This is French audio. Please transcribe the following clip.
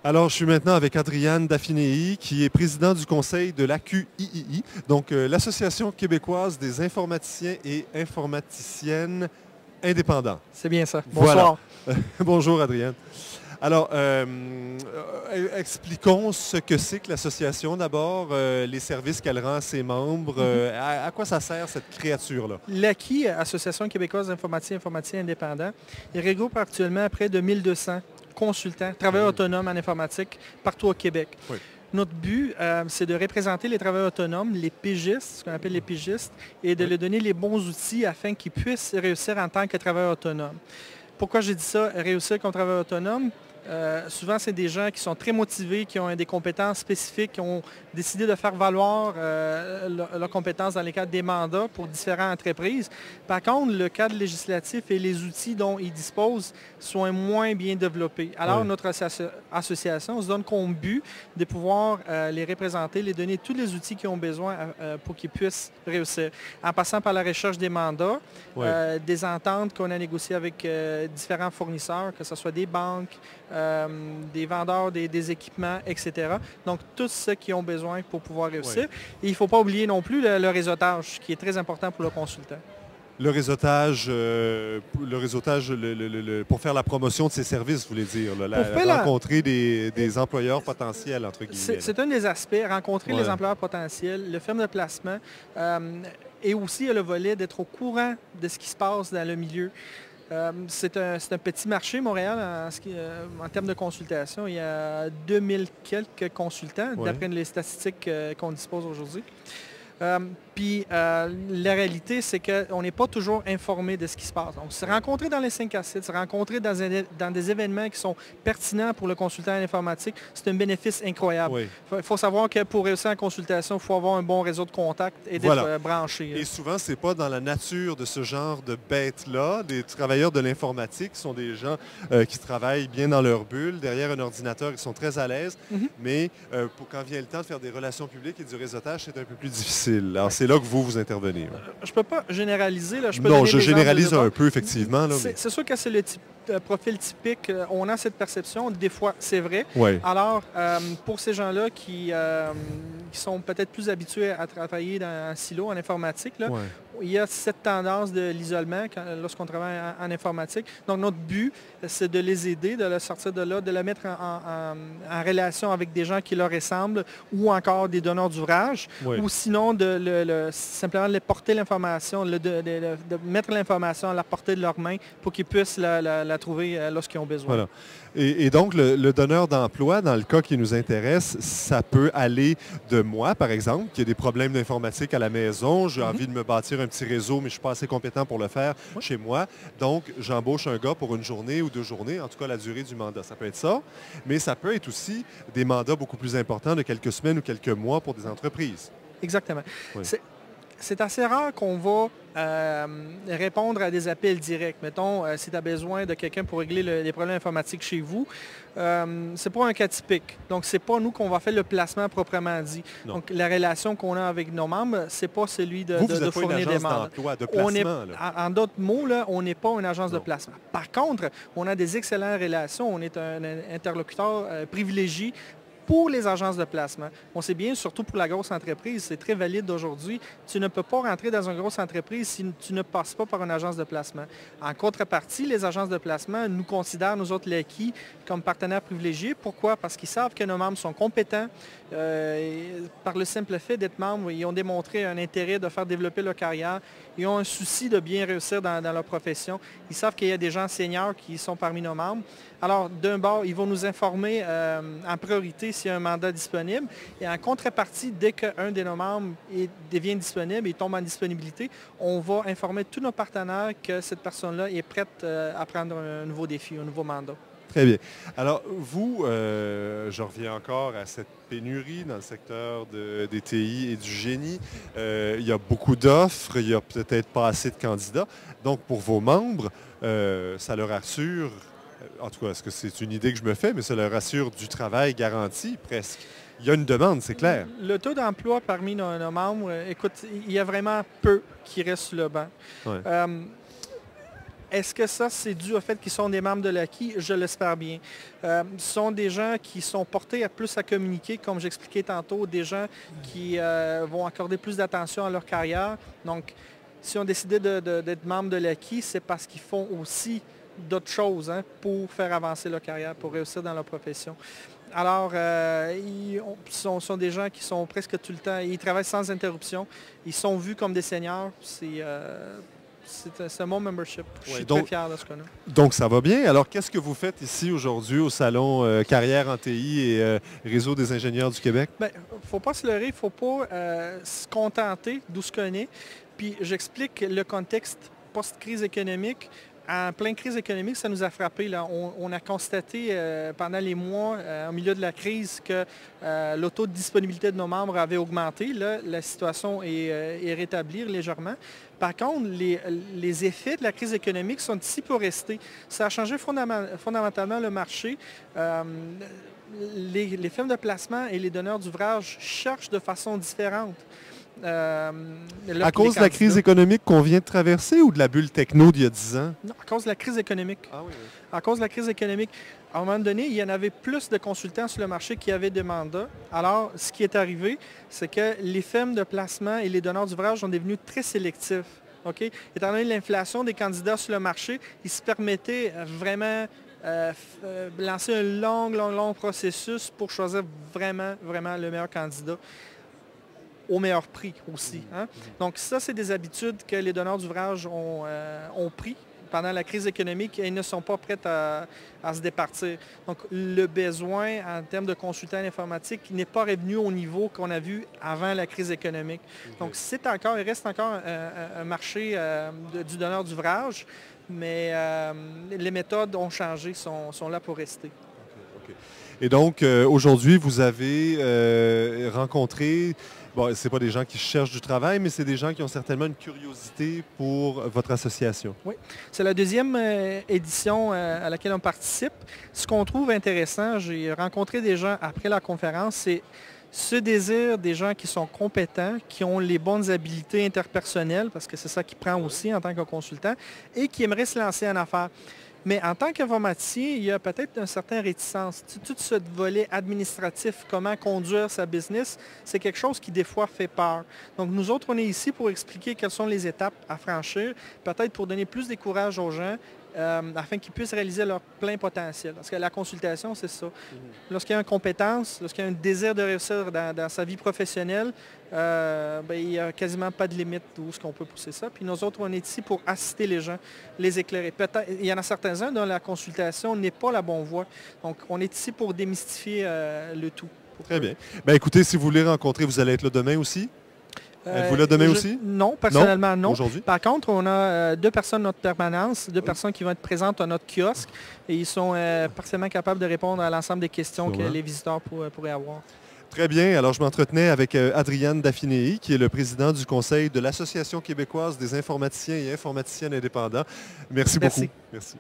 Alors, je suis maintenant avec Adriane Daffinéi, qui est président du conseil de l'AQII, donc l'Association québécoise des informaticiens et informaticiennes indépendants. C'est bien ça. Voilà. Bonsoir. Bonjour, Adriane. Alors, expliquons ce que c'est que l'association d'abord, les services qu'elle rend à ses membres. À quoi ça sert cette créature-là? L'AQI, Association québécoise d'informaticiens et informaticiens indépendants, il regroupe actuellement près de 1200 consultants, travailleurs autonomes en informatique partout au Québec. Oui. Notre but, c'est de représenter les travailleurs autonomes, les pigistes, ce qu'on appelle les pigistes, et de leur donner les bons outils afin qu'ils puissent réussir en tant que travailleurs autonomes. Pourquoi j'ai dit ça, réussir comme travailleur autonome? Souvent, c'est des gens qui sont très motivés, qui ont des compétences spécifiques, qui ont décidé de faire valoir leurs compétences dans les cadres des mandats pour différentes entreprises. Par contre, le cadre législatif et les outils dont ils disposent sont moins bien développés. Alors, notre association se donne comme but de pouvoir les représenter, les donner tous les outils qu'ils ont besoin pour qu'ils puissent réussir. En passant par la recherche des mandats, des ententes qu'on a négociées avec différents fournisseurs, que ce soit des banques, des vendeurs, des équipements, etc. Donc, tous ceux qui ont besoin pour pouvoir réussir. Et il ne faut pas oublier non plus le réseautage, qui est très important pour le consultant. Le réseautage, pour faire la promotion de ses services, vous voulez dire, rencontrer des employeurs potentiels, entre guillemets. C'est un des aspects, rencontrer les employeurs potentiels, le firme de placement, et aussi le volet d'être au courant de ce qui se passe dans le milieu. C'est un petit marché, Montréal, en termes de consultation. Il y a 2000 quelques consultants, d'après les statistiques qu'on dispose aujourd'hui. Puis la réalité, c'est qu'on n'est pas toujours informé de ce qui se passe. Donc, se rencontrer dans les 5 à 7, se rencontrer dans des événements qui sont pertinents pour le consultant en informatique, c'est un bénéfice incroyable. Il faut savoir que pour réussir en consultation, il faut avoir un bon réseau de contacts et d'être branché. Et souvent, ce n'est pas dans la nature de ce genre de bêtes-là. Des travailleurs de l'informatique sont des gens qui travaillent bien dans leur bulle, derrière un ordinateur, ils sont très à l'aise. Mais quand vient le temps de faire des relations publiques et du réseautage, c'est un peu plus difficile. Alors, c'est là que vous intervenez. Je ne peux pas généraliser. Là. Non, je généralise un peu, effectivement. C'est sûr que c'est le profil typique. On a cette perception. Des fois, c'est vrai. Alors, pour ces gens-là qui sont peut-être plus habitués à travailler dans un silo en informatique, là, il y a cette tendance de l'isolement lorsqu'on travaille en informatique. Donc, notre but, c'est de les aider, de les sortir de là, de les mettre en relation avec des gens qui leur ressemblent ou encore des donneurs d'ouvrage, ou sinon simplement de porter l'information, de mettre l'information à la portée de leurs mains pour qu'ils puissent la trouver lorsqu'ils ont besoin. Voilà. Et donc, le donneur d'emploi, dans le cas qui nous intéresse, ça peut aller de moi, par exemple, qui a des problèmes d'informatique à la maison. J'ai envie de me bâtir un petit réseau, mais je ne suis pas assez compétent pour le faire chez moi. Donc, j'embauche un gars pour une journée ou 2 journées, en tout cas la durée du mandat. Ça peut être ça, mais ça peut être aussi des mandats beaucoup plus importants de quelques semaines ou quelques mois pour des entreprises. Exactement. C'est assez rare qu'on va répondre à des appels directs. Mettons, si tu as besoin de quelqu'un pour régler les problèmes informatiques chez vous, c'est pas un cas typique. Donc, c'est pas nous qu'on va faire le placement proprement dit. Non. Donc, la relation qu'on a avec nos membres, c'est pas celui de fournir des membres. De placement, en d'autres mots, là, on n'est pas une agence de placement. Par contre, on a des excellentes relations. On est un interlocuteur privilégié pour les agences de placement. On sait bien, surtout pour la grosse entreprise, c'est très valide aujourd'hui. Tu ne peux pas rentrer dans une grosse entreprise si tu ne passes pas par une agence de placement. En contrepartie, les agences de placement nous considèrent, nous autres, l'AQI, comme partenaires privilégiés. Pourquoi? Parce qu'ils savent que nos membres sont compétents. Par le simple fait d'être membres, ils ont démontré un intérêt de faire développer leur carrière. Ils ont un souci de bien réussir dans leur profession. Ils savent qu'il y a des gens seniors qui sont parmi nos membres. Alors, d'un bord, ils vont nous informer en priorité s'il y a un mandat disponible. Et en contrepartie, dès qu'un de nos membres devient disponible et tombe en disponibilité, on va informer tous nos partenaires que cette personne-là est prête à prendre un nouveau défi, un nouveau mandat. Très bien. Alors, vous, je reviens encore à cette pénurie dans le secteur des TI et du génie. Il y a beaucoup d'offres, il n'y a peut-être pas assez de candidats. Donc, pour vos membres, ça leur assure, en tout cas, est-ce que c'est une idée que je me fais, mais ça leur assure du travail garanti presque. Il y a une demande, c'est clair. Le taux d'emploi parmi nos membres, écoute, il y a vraiment peu qui restent sur le banc. Est-ce que ça, c'est dû au fait qu'ils sont des membres de l'ACI? Je l'espère bien. Ce sont des gens qui sont portés à plus à communiquer, comme j'expliquais tantôt, des gens qui vont accorder plus d'attention à leur carrière. Donc, si on décidé d'être membre de l'ACI, c'est parce qu'ils font aussi d'autres choses pour faire avancer leur carrière, pour réussir dans leur profession. Alors, ils sont des gens qui sont presque tout le temps, ils travaillent sans interruption, ils sont vus comme des seniors. C'est un bon membership. Je suis très fier de ce qu'on a. Donc, ça va bien. Alors, qu'est-ce que vous faites ici aujourd'hui au Salon Carrière en TI et Réseau des ingénieurs du Québec? Bien, il ne faut pas se leurrer, il ne faut pas se contenter d'où ce qu'on est. Puis, j'explique le contexte post-crise économique. En pleine crise économique, ça nous a frappé. Là. On a constaté pendant les mois, au milieu de la crise, que le taux de disponibilité de nos membres avait augmenté. Là, la situation est rétablie légèrement. Par contre, les effets de la crise économique sont ici pour rester. Ça a changé fondamentalement le marché. Les firmes de placement et les donneurs d'ouvrage cherchent de façon différente. À cause de la crise économique qu'on vient de traverser ou de la bulle techno d'il y a 10 ans? Non, à cause de la crise économique. Ah oui, oui. À cause de la crise économique. À un moment donné, il y en avait plus de consultants sur le marché qui avaient des mandats. Alors, ce qui est arrivé, c'est que les firmes de placement et les donneurs d'ouvrage sont devenus très sélectifs. OK? Étant donné l'inflation des candidats sur le marché, ils se permettaient vraiment lancer un long processus pour choisir vraiment le meilleur candidat au meilleur prix aussi. Donc ça, c'est des habitudes que les donneurs d'ouvrage ont pris pendant la crise économique et ils ne sont pas prêts à se départir. Donc le besoin en termes de consultants en informatique n'est pas revenu au niveau qu'on a vu avant la crise économique. Donc il reste encore un marché du donneur d'ouvrage, mais les méthodes ont changé, sont là pour rester. Et donc, aujourd'hui, vous avez rencontré, bon, ce n'est pas des gens qui cherchent du travail, mais c'est des gens qui ont certainement une curiosité pour votre association. Oui, c'est la deuxième édition à laquelle on participe. Ce qu'on trouve intéressant, j'ai rencontré des gens après la conférence, c'est ce désir des gens qui sont compétents, qui ont les bonnes habiletés interpersonnelles, parce que c'est ça qui prend aussi en tant que consultant, et qui aimeraient se lancer en affaires. Mais en tant qu'informaticien, il y a peut-être une certaine réticence. Tout ce volet administratif, comment conduire sa business, c'est quelque chose qui des fois fait peur. Donc nous autres, on est ici pour expliquer quelles sont les étapes à franchir, peut-être pour donner plus de courage aux gens, afin qu'ils puissent réaliser leur plein potentiel. Parce que la consultation, c'est ça. Lorsqu'il y a une compétence, lorsqu'il y a un désir de réussir dans sa vie professionnelle, il n'y a quasiment pas de limite où est-ce qu'on peut pousser ça. Puis nous autres, on est ici pour assister les gens, les éclairer. Peut-être, il y en a certains-uns dont la consultation n'est pas la bonne voie. Donc, on est ici pour démystifier le tout. Très bien. Bien, écoutez, si vous voulez rencontrer, vous allez être là demain aussi? Êtes-vous là demain aussi? Non, personnellement non. Aujourd'hui? Par contre, on a 2 personnes de notre permanence, 2 personnes qui vont être présentes à notre kiosque et ils sont partiellement capables de répondre à l'ensemble des questions que les visiteurs pourraient avoir. Très bien. Alors, je m'entretenais avec Adriane Daffinéi, qui est le président du conseil de l'Association québécoise des informaticiens et informaticiennes indépendants. Merci beaucoup. Merci.